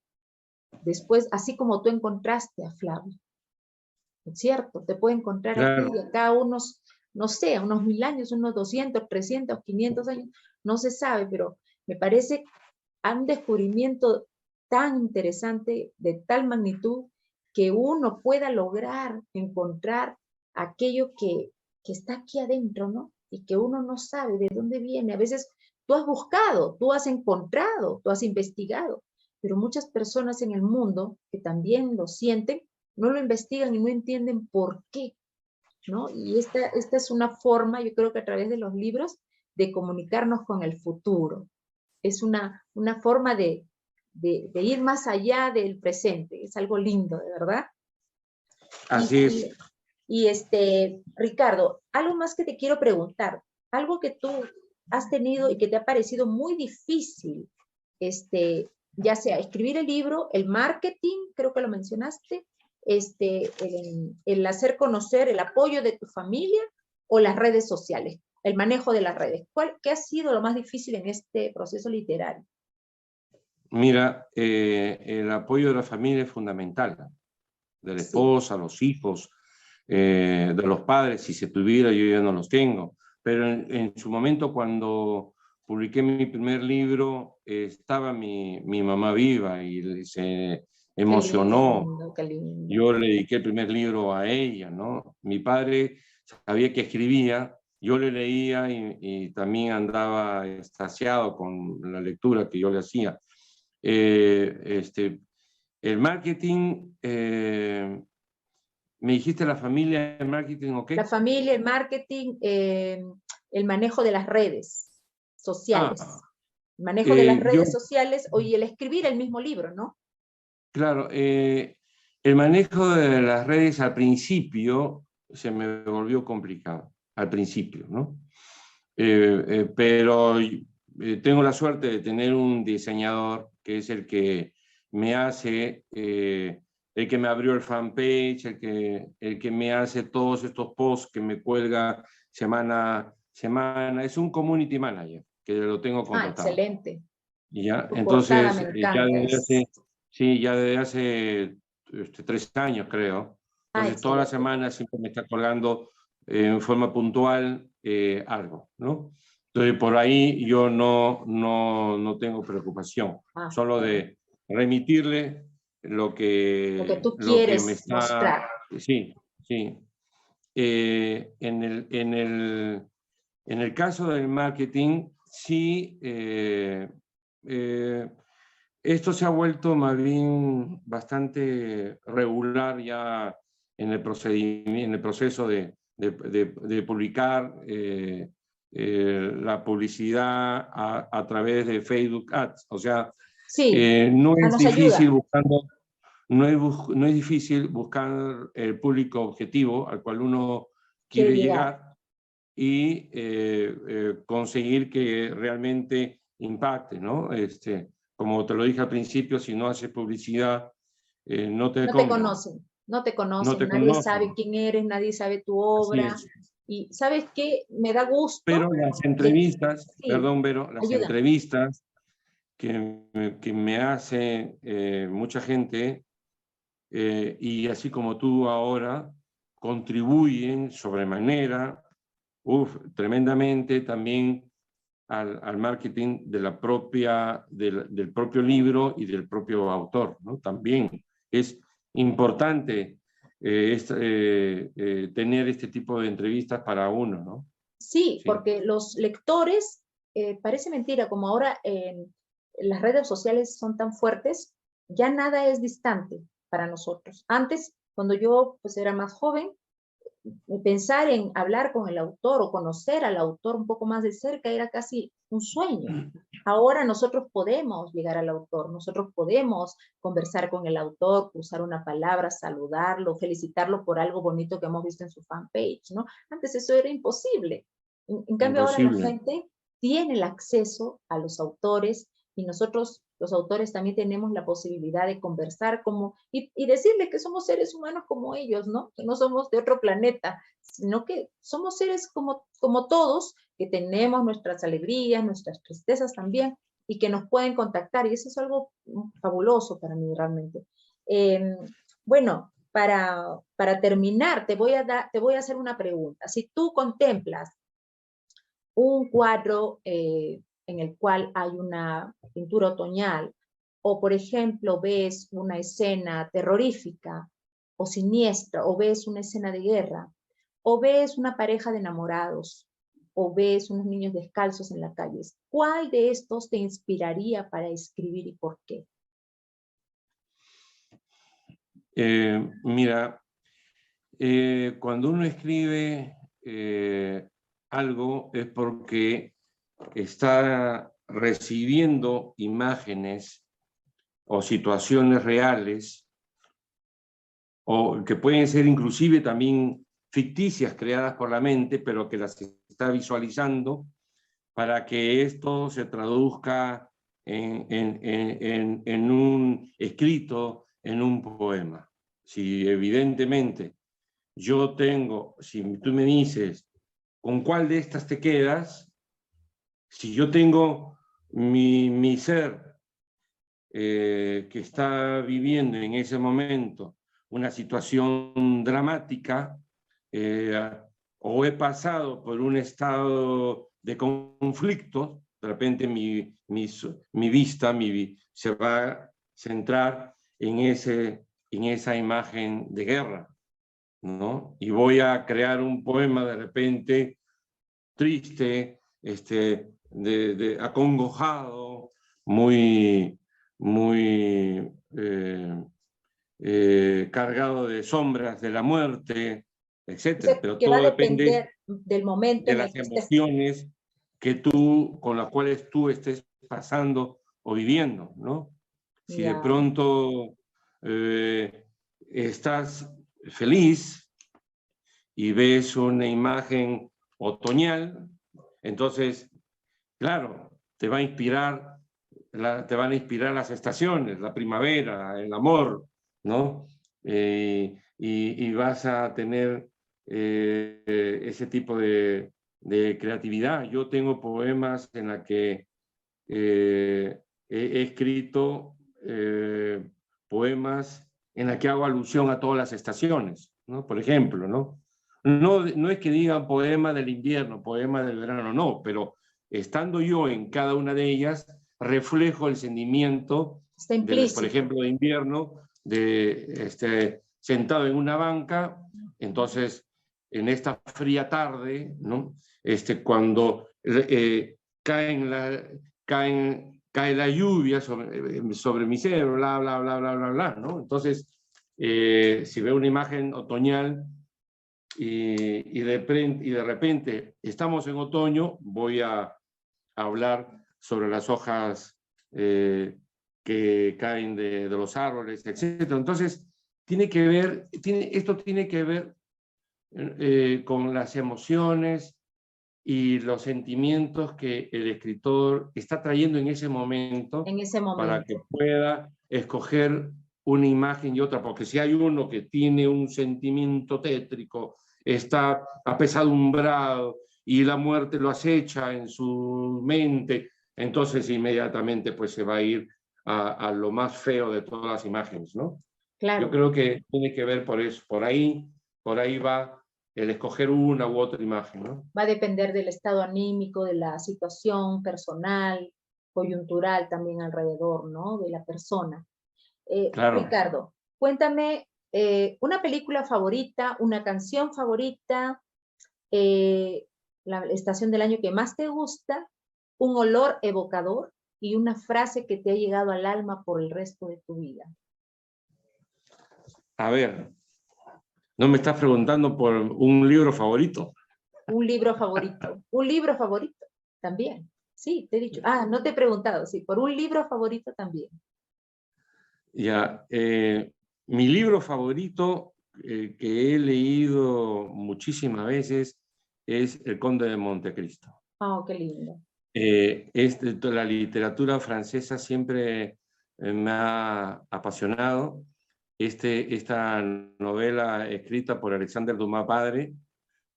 después, así como tú encontraste a Flavio, ¿no es cierto? Te puede encontrar a ti de acá unos, no sé, unos 1000 años, unos 200, 300, 500 años, no se sabe, pero me parece un descubrimiento tan interesante, de tal magnitud, que uno pueda lograr encontrar aquello que está aquí adentro, ¿no? Y que uno no sabe de dónde viene. A veces tú has buscado, tú has encontrado, tú has investigado, pero muchas personas en el mundo que también lo sienten, no lo investigan y no entienden por qué, ¿no? Y esta es una forma, yo creo que a través de los libros, de comunicarnos con el futuro. Es una forma de ir más allá del presente. Es algo lindo, de verdad. Así es. Y Ricardo, algo más que te quiero preguntar. Algo que tú has tenido y que te ha parecido muy difícil, ya sea escribir el libro, el marketing, creo que lo mencionaste, el hacer conocer, el apoyo de tu familia o las redes sociales, el manejo de las redes. ¿Qué ha sido lo más difícil en este proceso literario? Mira, el apoyo de la familia es fundamental, de la esposa, los hijos, de los padres, si se tuviera, yo ya no los tengo, pero en su momento cuando publiqué mi primer libro, estaba mi mamá viva y se emocionó. Qué lindo, qué lindo. Yo le dediqué el primer libro a ella, ¿no? Mi padre sabía que escribía, yo le leía y también andaba extasiado con la lectura que yo le hacía. El marketing, me dijiste la familia, el marketing, ¿ok? La familia, el marketing, el manejo de las redes sociales. El manejo de las redes sociales y el escribir el mismo libro, ¿no? Claro, el manejo de las redes al principio se me volvió complicado, al principio, ¿no? Pero tengo la suerte de tener un diseñador que es el que me hace, el que me abrió el fanpage, el que me hace todos estos posts que me cuelga semana a semana. Es un community manager que lo tengo contratado. Excelente. ¿Ya? Entonces, ya desde hace 3 años, creo. Entonces, todas las semanas siempre me está colgando en forma puntual algo, ¿no? Entonces, por ahí yo no tengo preocupación, solo de remitirle lo que tú quieres me está... mostrar. Sí, sí. en el caso del marketing, sí, esto se ha vuelto más bien bastante regular ya en el proceso de publicar la publicidad a través de Facebook Ads. O sea, Sí, no es nos difícil ayuda. no es difícil buscar el público objetivo al cual uno Quiere quiere llegar. llegar y conseguir que realmente impacte, ¿no? Como te lo dije al principio, si no haces publicidad, no te No te compran, conocen, no te no conocen, te nadie sabe conocen. quién eres, nadie sabe tu Así obra. es. Y ¿sabes qué? Me da gusto Pero las de, entrevistas, sí, perdón, Vero, las ayuda. entrevistas que me hace mucha gente, y así como tú ahora, contribuyen sobremanera, tremendamente también al marketing de del propio libro y del propio autor, ¿no? También es importante tener este tipo de entrevistas para uno, ¿no? Sí, Sí. porque los lectores, parece mentira, como ahora las redes sociales son tan fuertes, ya nada es distante para nosotros. Antes, cuando yo pues era más joven, pensar en hablar con el autor o conocer al autor un poco más de cerca era casi un sueño. Ahora nosotros podemos llegar al autor, nosotros podemos conversar con el autor, usar una palabra, saludarlo, felicitarlo por algo bonito que hemos visto en su fanpage, ¿no? Antes eso era imposible. En cambio ahora la Imposible. gente tiene el acceso a los autores y nosotros, los autores, también tenemos la posibilidad de conversar y decirles que somos seres humanos como ellos, ¿no? Que no somos de otro planeta, sino que somos seres como todos, que tenemos nuestras alegrías, nuestras tristezas también, y que nos pueden contactar, y eso es algo fabuloso para mí realmente. Bueno, para terminar, te voy a hacer una pregunta. Si tú contemplas un cuadro en el cual hay una pintura otoñal, o por ejemplo ves una escena terrorífica o siniestra, o ves una escena de guerra, o ves una pareja de enamorados, o ves unos niños descalzos en la calle, ¿cuál de estos te inspiraría para escribir y por qué? Mira, cuando uno escribe algo es porque está recibiendo imágenes o situaciones reales, o que pueden ser inclusive también ficticias creadas por la mente, pero que las está visualizando para que esto se traduzca en un escrito, en un poema. Si evidentemente si tú me dices, ¿con cuál de estas te quedas? Si yo tengo mi ser que está viviendo en ese momento una situación dramática, o he pasado por un estado de conflicto, de repente mi vista se va a centrar en esa imagen de guerra, ¿no? Y voy a crear un poema de repente triste, acongojado, muy cargado de sombras de la muerte, O sea, etcétera. Pero que va a todo depende depender del momento de en el las que estés. emociones con las cuales tú estés pasando o viviendo, ¿no? Si de Ya, pronto estás feliz y ves una imagen otoñal, entonces, claro, te van a inspirar las estaciones, la primavera, el amor, ¿no? Y vas a tener ese tipo de creatividad. Yo tengo poemas en la que he escrito poemas en la que hago alusión a todas las estaciones, ¿no? Por ejemplo, ¿no? No es que digan poema del invierno, poema del verano, no, pero estando yo en cada una de ellas, reflejo el sentimiento, está por implícito. ejemplo, de invierno, sentado en una banca, entonces en esta fría tarde, ¿no? Cuando cae la lluvia sobre mi cerebro, bla, bla, bla, bla, bla, bla, ¿no? Entonces, si veo una imagen otoñal y de repente estamos en otoño, voy a hablar sobre las hojas que caen de los árboles, etc. Entonces, esto tiene que ver con las emociones y los sentimientos que el escritor está trayendo en ese momento, para que pueda escoger una imagen y otra, porque si hay uno que tiene un sentimiento tétrico, está apesadumbrado y la muerte lo acecha en su mente, entonces inmediatamente pues se va a ir a lo más feo de todas las imágenes, ¿no? Claro. Yo creo que tiene que ver por eso, por ahí va el escoger una u otra imagen, ¿no? Va a depender del estado anímico, de la situación personal, coyuntural también alrededor, ¿no? De la persona. Claro. Ricardo, cuéntame una película favorita, una canción favorita, la estación del año que más te gusta, un olor evocador y una frase que te ha llegado al alma por el resto de tu vida. A ver, ¿no me estás preguntando por un libro favorito? Un libro favorito. Un libro favorito también. Sí, te he dicho. Ah, no te he preguntado. Sí, por un libro favorito también. Ya, mi libro favorito que he leído muchísimas veces es El Conde de Montecristo. Oh, qué lindo. La literatura francesa siempre me ha apasionado. Esta novela escrita por Alexandre Dumas padre,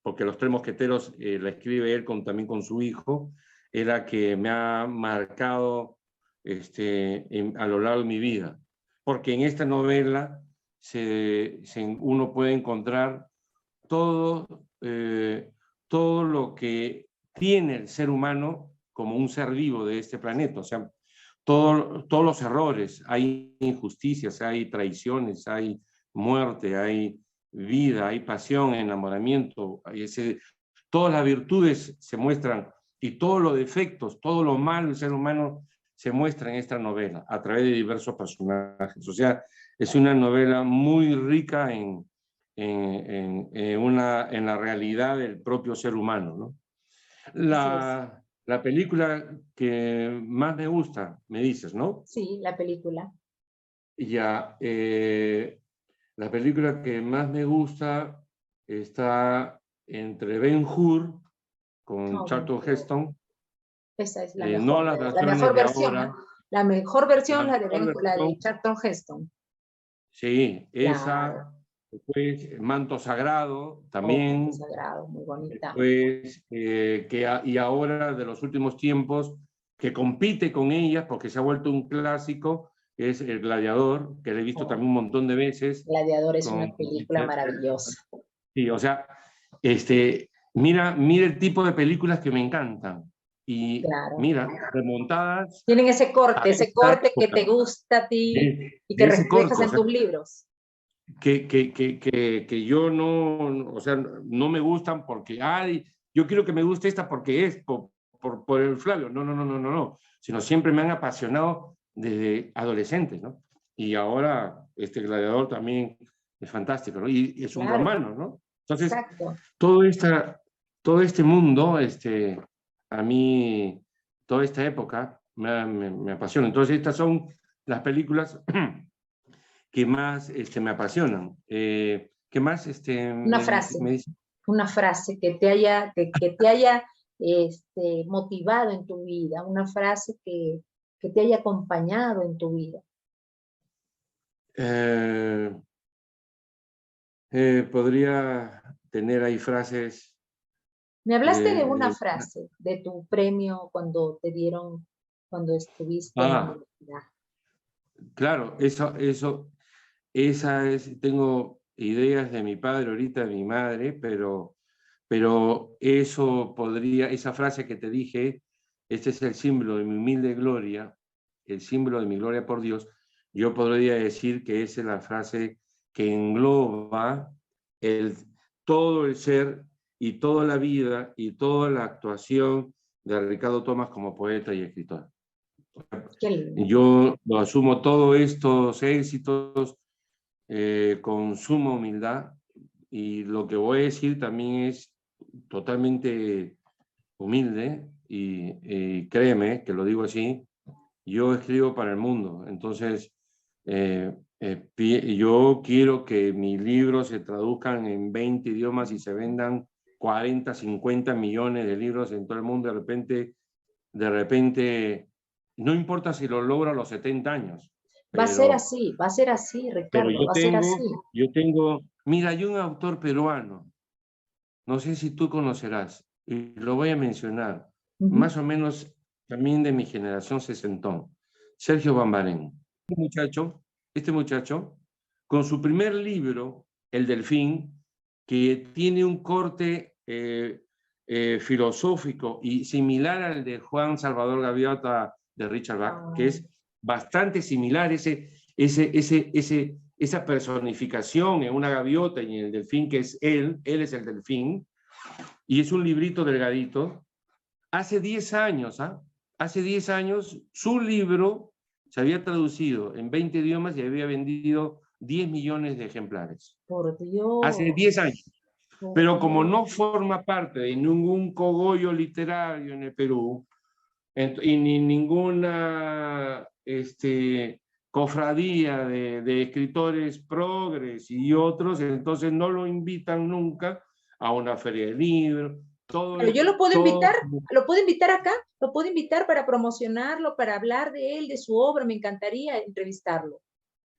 porque Los Tres Mosqueteros la escribe él también con su hijo, era que me ha marcado a lo largo de mi vida. Porque en esta novela uno puede encontrar todo, todo lo que tiene el ser humano como un ser vivo de este planeta. O sea, todos los errores, hay injusticias, hay traiciones, hay muerte, hay vida, hay pasión, enamoramiento, todas las virtudes se muestran y todos los defectos, todo lo malo del ser humano se muestra en esta novela a través de diversos personajes. O sea, es una novela muy rica en la realidad del propio ser humano, ¿no? La película que más me gusta, me dices, ¿no? Sí, la película. Ya, la película que más me gusta está entre Ben-Hur con Charlton Heston. Esa es la mejor, no las mejor versión. ahora, la mejor versión, la de versión, Charlton Heston. Sí, esa. Claro. Después Manto Sagrado también. Manto Sagrado, muy bonita. Después, y ahora de los últimos tiempos, que compite con ellas porque se ha vuelto un clásico, es El Gladiador, que le he visto también un montón de veces. Gladiador es una película maravillosa. Sí, o sea, mira el tipo de películas que me encantan. Y mira, remontadas. Tienen ese corte que te gusta a ti y que reflejas en tus libros. Que yo no, o sea, no me gustan porque, yo quiero que me guste esta porque es por el Flavio. No, sino siempre me han apasionado desde adolescentes, ¿no? Y ahora este Gladiador también es fantástico, ¿no? Y es un romano, ¿no? Entonces, todo este mundo, a mí, toda esta época me apasiona. Entonces, estas son las películas que más me apasionan. ¿Qué más? Una frase. Una frase que te haya, motivado en tu vida, una frase que te haya acompañado en tu vida. Podría tener ahí frases. Me hablaste de una frase de tu premio cuando te dieron, cuando estuviste en la universidad. Claro, tengo ideas de mi padre ahorita, de mi madre, pero esa frase que te dije, este es el símbolo de mi humilde gloria, el símbolo de mi gloria por Dios, yo podría decir que esa es la frase que engloba todo el ser y toda la vida y toda la actuación de Ricardo Tomás como poeta y escritor. Yo lo asumo todos estos éxitos con suma humildad, y lo que voy a decir también es totalmente humilde, y créeme que lo digo así, yo escribo para el mundo. Entonces yo quiero que mis libros se traduzcan en 20 idiomas y se vendan 40, 50 millones de libros en todo el mundo. De repente, no importa si lo logro a los 70 años. Va a ser así, Pero Ricardo, va a ser así. Mira, hay un autor peruano, no sé si tú conocerás, y lo voy a mencionar, más o menos también de mi generación sesentón, Sergio Bambarén. Este muchacho, con su primer libro, El Delfín, que tiene un corte filosófico y similar al de Juan Salvador Gaviota de Richard Bach, que es bastante similar, esa personificación en una gaviota y en el delfín, que es él es el delfín, y es un librito delgadito. Hace 10 años, hace 10 años, su libro se había traducido en 20 idiomas y había vendido 10 millones de ejemplares. Por Dios. Hace 10 años. Pero como no forma parte de ningún cogollo literario en el Perú, y ni ninguna cofradía de escritores progres y otros, entonces no lo invitan nunca a una feria de libros. Pero yo lo puedo invitar acá, lo puedo invitar para promocionarlo, para hablar de él, de su obra. Me encantaría entrevistarlo.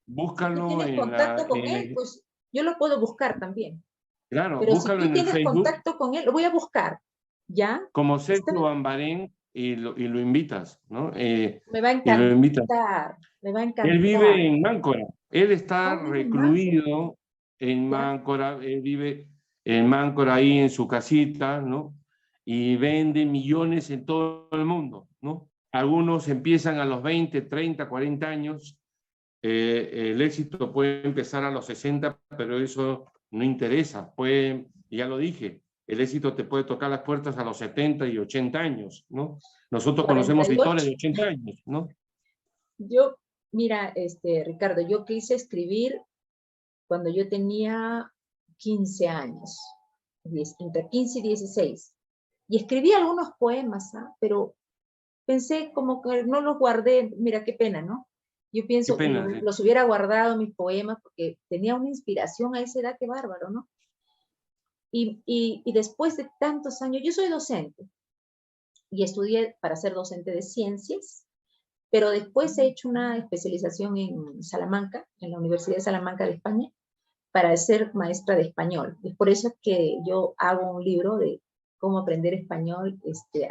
Búscalo. Si tú tienes contacto con él, pues yo lo puedo buscar también. Claro, pero búscalo si tú en tienes el Facebook, contacto con él, lo voy a buscar, ¿ya? como Sergio Bambarén, y lo invitas, ¿no? Me va a y lo invitas. encantar, me va a encantar. Él vive en Máncora, él está vive recluido en Máncora, él vive en Máncora ahí en su casita, ¿no? Y vende millones en todo el mundo, ¿no? Algunos empiezan a los 20, 30, 40 años, el éxito puede empezar a los 60, pero eso no interesa, ya lo dije, el éxito te puede tocar las puertas a los 70 y 80 años, ¿no? Nosotros 48. Conocemos editores de 80 años, ¿no? Mira, Ricardo, yo quise escribir cuando yo tenía 15 años, entre 15 y 16, y escribí algunos poemas, pero pensé como que no los guardé. Mira, qué pena, ¿no? Yo pienso que los hubiera guardado, mis poemas, porque tenía una inspiración a esa edad, qué bárbaro, ¿no? Y después de tantos años, yo soy docente y estudié para ser docente de ciencias, pero después he hecho una especialización en Salamanca, en la Universidad de Salamanca de España, para ser maestra de español. Es por eso que yo hago un libro de cómo aprender español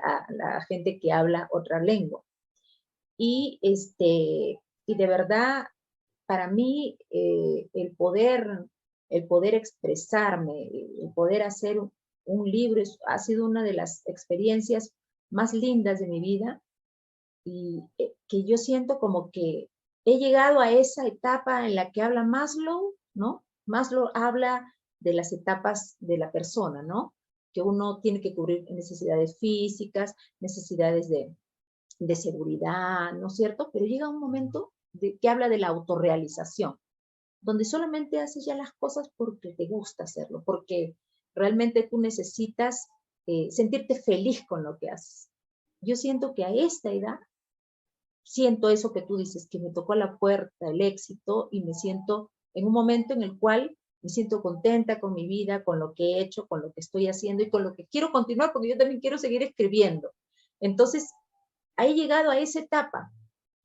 a la gente que habla otra lengua. Y de verdad, para mí, el poder expresarme, el poder hacer un libro, ha sido una de las experiencias más lindas de mi vida, y que yo siento como que he llegado a esa etapa en la que habla Maslow, ¿no? Maslow habla de las etapas de la persona, ¿no? Que uno tiene que cubrir necesidades físicas, necesidades de seguridad, ¿no es cierto? Pero llega un momento que habla de la autorrealización, donde solamente haces ya las cosas porque te gusta hacerlo, porque realmente tú necesitas sentirte feliz con lo que haces. Yo siento que a esta edad, siento eso que tú dices, que me tocó a la puerta el éxito, y me siento en un momento en el cual me siento contenta con mi vida, con lo que he hecho, con lo que estoy haciendo y con lo que quiero continuar, porque yo también quiero seguir escribiendo. Entonces, he llegado a esa etapa,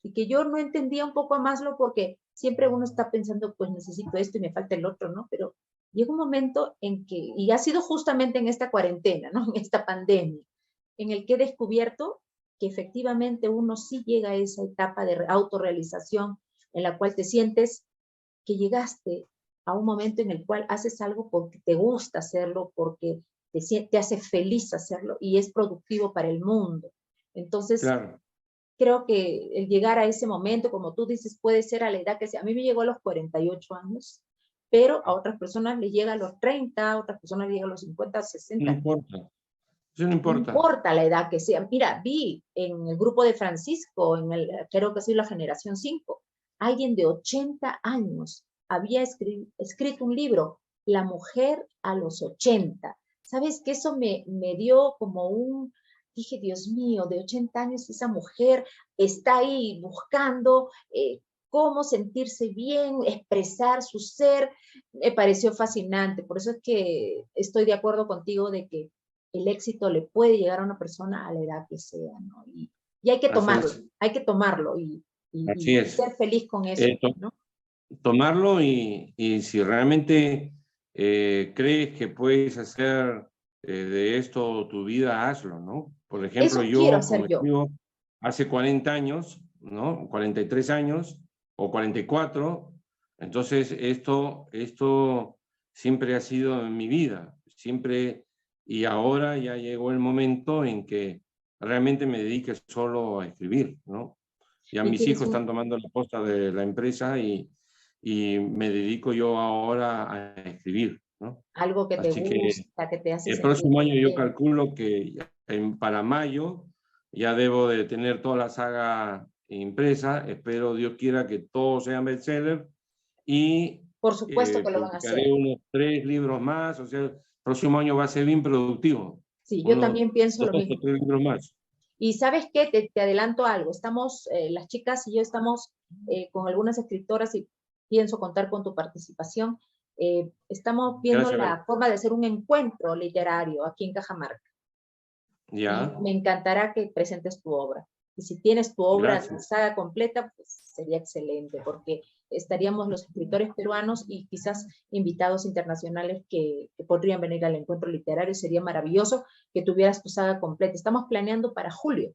y que yo no entendía un poco a Maslow, porque siempre uno está pensando, pues necesito esto y me falta el otro, ¿no? Pero llega un momento en que, y ha sido justamente en esta cuarentena, ¿no? En esta pandemia, en el que he descubierto que efectivamente uno sí llega a esa etapa de autorrealización, en la cual te sientes que llegaste a un momento en el cual haces algo porque te gusta hacerlo, porque te hace feliz hacerlo y es productivo para el mundo. Entonces, claro, creo que el llegar a ese momento, como tú dices, puede ser a la edad que sea. A mí me llegó a los 48 años, pero a otras personas les llega a los 30, a otras personas les llega a los 50, 60. No importa. Eso no importa. No importa la edad que sea. Mira, vi en el grupo de Francisco, creo que es la generación 5, alguien de 80 años había escrito un libro, La mujer a los 80. ¿Sabes que eso me dio como dije, Dios mío, de 80 años esa mujer está ahí buscando cómo sentirse bien, expresar su ser? Me pareció fascinante. Por eso es que estoy de acuerdo contigo de que el éxito le puede llegar a una persona a la edad que sea, ¿no? Y hay que tomarlo y ser feliz con eso, ¿no? Tomarlo y si realmente crees que puedes hacer de esto tu vida, hazlo, ¿no? Por ejemplo, eso quiero como hacer yo. digo, hace 40 años, ¿no? 43 años o 44, entonces esto siempre ha sido en mi vida, siempre, y ahora ya llegó el momento en que realmente me dedique solo a escribir, ¿no? Ya mis hijos están tomando la posta de la empresa y me dedico yo ahora a escribir, ¿no? Algo que te Así gusta, que te hace el sentir próximo año yo bien. calculo que para mayo ya debo de tener toda la saga impresa. Espero, Dios quiera, que todos sean bestseller y por supuesto que lo van a hacer. publicaré unos 3 libros más. O sea, el próximo año va a ser bien productivo. Sí, yo también pienso lo 2 mismo. o 3 libros más. Y ¿sabes qué? Te adelanto algo. Estamos, las chicas y yo estamos con algunas escritoras y pienso contar con tu participación. Estamos viendo la forma de hacer un encuentro literario aquí en Cajamarca. Ya. Y me encantará que presentes tu obra. Y si tienes tu obra, tu saga completa, pues sería excelente, porque estaríamos los escritores peruanos y quizás invitados internacionales que podrían venir al encuentro literario. Sería maravilloso que tuvieras tu saga completa. Estamos planeando para julio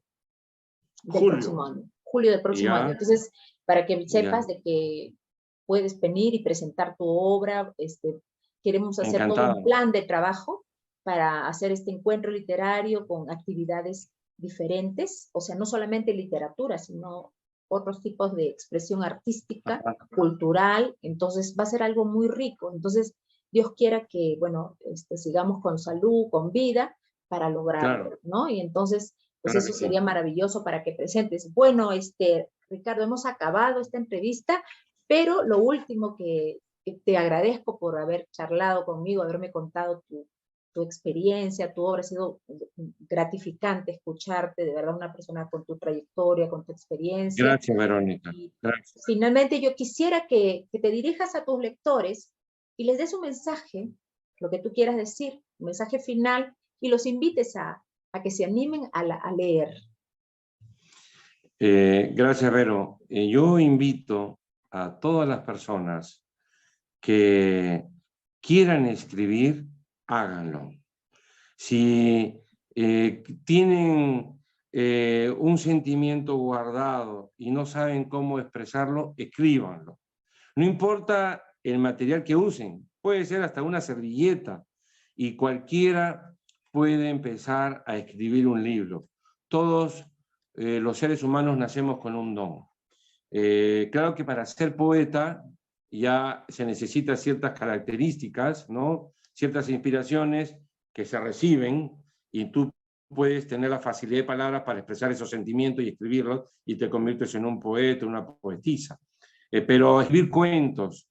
del próximo año. Julio del próximo año. Entonces, para que sepas de que puedes venir y presentar tu obra, queremos hacer todo un plan de trabajo para hacer este encuentro literario con actividades diferentes, o sea, no solamente literatura, sino otros tipos de expresión artística, cultural. Entonces va a ser algo muy rico. Entonces, Dios quiera que, bueno, sigamos con salud, con vida, para lograrlo, ¿no? Y entonces, pues eso sería maravilloso para que presentes. Bueno, Ricardo, hemos acabado esta entrevista, pero lo último que te agradezco por haber charlado conmigo, haberme contado tu experiencia, tu obra. Ha sido gratificante escucharte, de verdad, una persona con tu trayectoria, con tu experiencia. Gracias, Verónica. Gracias. Finalmente, yo quisiera que te dirijas a tus lectores y les des un mensaje, lo que tú quieras decir, un mensaje final, y los invites a que se animen a leer. Gracias, Vero. Yo invito a todas las personas que quieran escribir, háganlo. Si tienen un sentimiento guardado y no saben cómo expresarlo, escríbanlo. No importa el material que usen, puede ser hasta una servilleta, y cualquiera puede empezar a escribir un libro. Todos los seres humanos nacemos con un don. Claro que para ser poeta ya se necesitan ciertas características, ¿no? Ciertas inspiraciones que se reciben, y tú puedes tener la facilidad de palabras para expresar esos sentimientos y escribirlos, y te conviertes en un poeta, una poetisa. Pero escribir cuentos,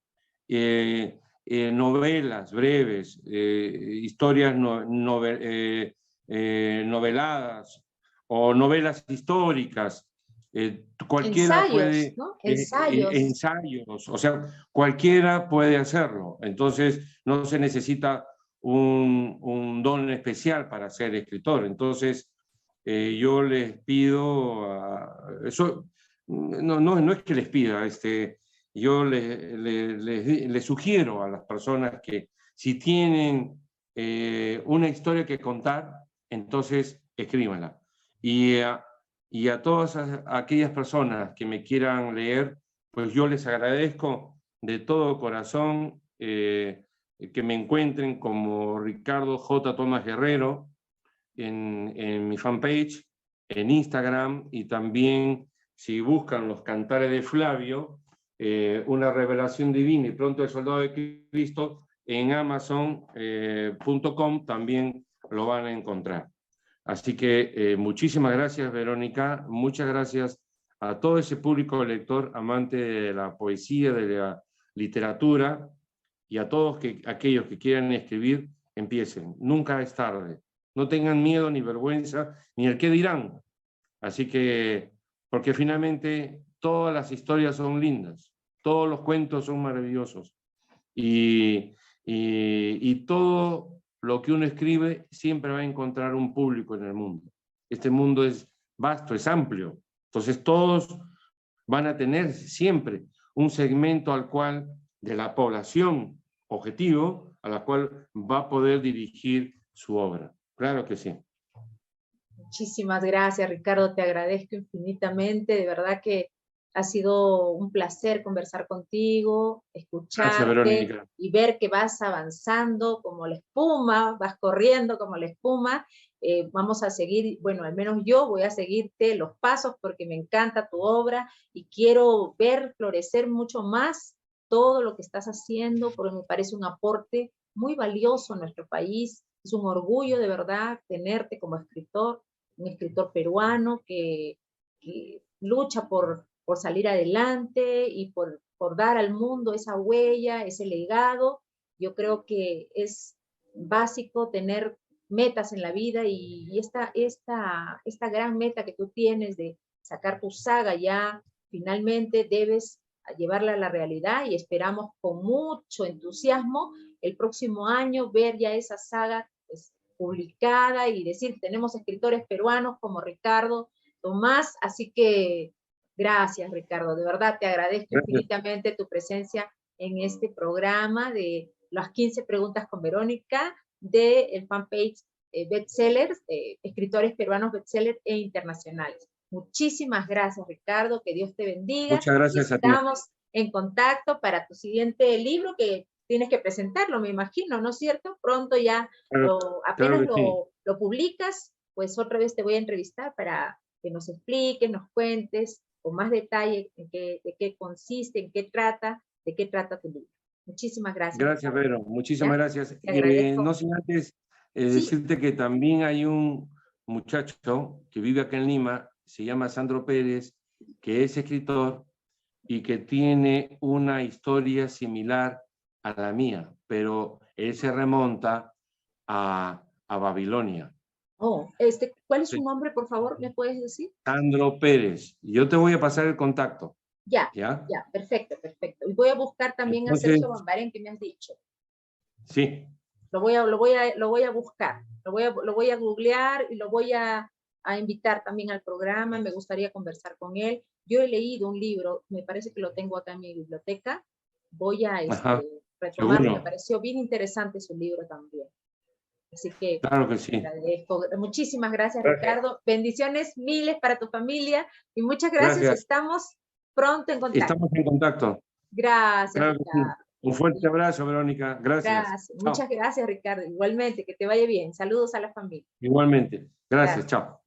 novelas breves, historias noveladas o novelas históricas, cualquiera ensayos, puede, ¿no? ensayos, o sea, cualquiera puede hacerlo. Entonces no se necesita un don especial para ser escritor. Entonces yo les pido, eso no es que les pida, yo les sugiero a las personas que si tienen una historia que contar, entonces escríbanla. Y a todas aquellas personas que me quieran leer, pues yo les agradezco de todo corazón que me encuentren como Ricardo J. Tomás Guerrero en mi fanpage, en Instagram, y también si buscan Los Cantares de Flavio, Una revelación divina y pronto el soldado de Cristo, en Amazon.com también lo van a encontrar. Así que muchísimas gracias, Verónica. Muchas gracias a todo ese público lector amante de la poesía, de la literatura, y a todos aquellos que quieran escribir, empiecen. Nunca es tarde. No tengan miedo ni vergüenza, ni el qué dirán. Así que, porque finalmente todas las historias son lindas, todos los cuentos son maravillosos, y todo lo que uno escribe siempre va a encontrar un público en el mundo. Este mundo es vasto, es amplio, entonces todos van a tener siempre un segmento al cual, de la población objetivo, a la cual va a poder dirigir su obra. Claro que sí. Muchísimas gracias, Ricardo, te agradezco infinitamente, de verdad que ha sido un placer conversar contigo, escucharte y ver que vas avanzando como la espuma, vas corriendo como la espuma. Vamos a seguir, bueno, al menos yo voy a seguirte los pasos porque me encanta tu obra y quiero ver florecer mucho más todo lo que estás haciendo, porque me parece un aporte muy valioso a nuestro país. Es un orgullo de verdad tenerte como escritor, un escritor peruano que lucha por salir adelante y por dar al mundo esa huella, ese legado. Yo creo que es básico tener metas en la vida y esta gran meta que tú tienes de sacar tu saga ya, finalmente debes llevarla a la realidad y esperamos con mucho entusiasmo el próximo año ver ya esa saga pues, publicada y decir, tenemos escritores peruanos como Ricardo Tomás, así que gracias, Ricardo, de verdad te agradezco infinitamente tu presencia en este programa de las 15 preguntas con Verónica del fanpage bestsellers, escritores peruanos bestsellers e internacionales. Muchísimas gracias, Ricardo, que Dios te bendiga. Muchas gracias a ti. Estamos en contacto para tu siguiente libro que tienes que presentarlo, me imagino, ¿no es cierto? Pronto ya, apenas lo publicas, pues otra vez te voy a entrevistar para que nos expliques, nos cuentes con más detalle de qué consiste, de qué trata tu libro. Muchísimas gracias. Gracias, Vero. Muchísimas gracias. No sin antes decirte que también hay un muchacho que vive acá en Lima, se llama Sandro Pérez, que es escritor y que tiene una historia similar a la mía, pero él se remonta a Babilonia. Oh, ¿cuál es su nombre, por favor? ¿Me puedes decir? Sandro Pérez. Yo te voy a pasar el contacto. Ya, perfecto. Y voy a buscar también a Sergio Bambarén, que me has dicho. Sí. Lo voy a buscar, lo voy a googlear y lo voy a invitar también al programa, me gustaría conversar con él. Yo he leído un libro, me parece que lo tengo acá en mi biblioteca, voy a retomarlo, me pareció bien interesante su libro también. Así que, claro que sí. Agradezco. Muchísimas gracias, Ricardo. Bendiciones miles para tu familia y muchas gracias. Estamos pronto en contacto. Estamos en contacto. Gracias, Ricardo. Sí. Un fuerte abrazo, Verónica. Gracias. Muchas gracias, Ricardo. Igualmente, que te vaya bien. Saludos a la familia. Igualmente. Gracias. Chao.